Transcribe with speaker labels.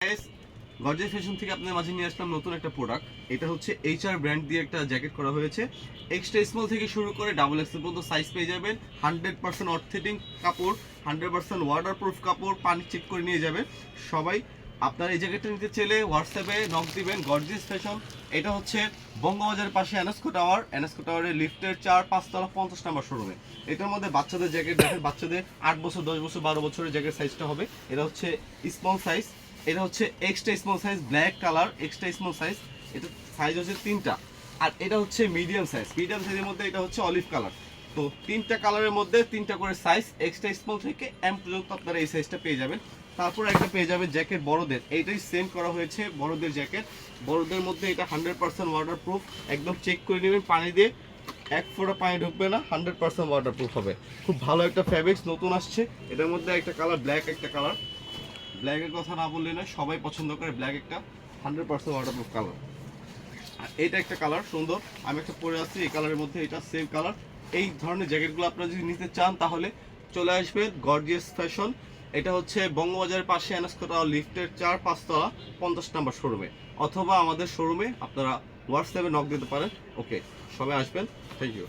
Speaker 1: Gorgeous fashion থেকে আপনাদের মাঝে নিয়ে আসলাম নতুন একটা প্রোডাক্ট। এটা হচ্ছে এইচআর ব্র্যান্ড দিয়ে একটা জ্যাকেট করা হয়েছে। এক্সট্রা স্মল থেকে শুরু করে ডাবল এক্সেল পর্যন্ত সাইজ পেয়ে যাবেন। 100% অর্থেটিক কাপড়, 100% ওয়াটারপ্রুফ কাপড়, পানি চেক করে নিয়ে যাবেন সবাই। আপনার এই জ্যাকেটটা নিতে চাইলে হোয়াটসঅ্যাপে নক দিবেন। গর্জিয়াস ফ্যাশন, এটা হচ্ছে বঙ্গবাজারের পাশে এনএসকো টাওয়ারের লিফটের 4-5 তলা 50 নম্বর শোরুমে। এটার মধ্যে বাচ্চাদের জ্যাকেট দেখেন, বাচ্চাদের 8 বছর 10 বছর 12 বছরের জ্যাকেট সাইজটা হবে। এটা হচ্ছে স্মল সাইজ, এটা হচ্ছে extra small size, black colour extra small size. এটা সাইজ হচ্ছে 3টা। আর এটা হচ্ছে মিডিয়াম সাইজের মধ্যে এটা হচ্ছে অলিভ কালার। তো 3টা কালারের মধ্যে 3টা করে সাইজ, এক্সট্রা স্মল থেকে এম পর্যন্ত আপনারা এই সাইজটা পেয়ে যাবেন। তারপর একটা পেয়ে যাবে জ্যাকেট বড়দের, এইটাই সেম করা হয়েছে বড়দের জ্যাকেট। বড়দের মধ্যে এটা 100% ওয়াটারপ্রুফ, একদম চেক করে নেবেন পানি দিয়ে, এক ফোঁটা পানি ঢুকবে না, 100% ওয়াটারপ্রুফ হবে। খুব ভালো একটা ফ্যাব্রিক্স নতুন আসছে। এটার মধ্যে একটা কালার ব্ল্যাক, একটা কালার ব্ল্যাকের কথা না বললে না, সবাই পছন্দ করে ব্ল্যাক, একটা 100% ওয়াটারপ্রুফ কালার। আর এটা একটা কালার সুন্দর, আমি একটা পরে আসছি এই কালারের মধ্যে, এটা সেম কালার। এই ধরনের জ্যাকেটগুলো আপনারা যদি নিতে চান তাহলে চলে আসবেন গর্জিয়াস ফ্যাশন। এটা হচ্ছে বঙ্গবাজারের পাশে এনএসকো টাওয়ার লিফটের 4-5 তলা 50 নম্বর শোরুমে, অথবা আমাদের শোরুমে আপনারা হোয়াটসঅ্যাপে নক দিতে পারেন। ওকে, সবাই আসবেন, থ্যাংক ইউ।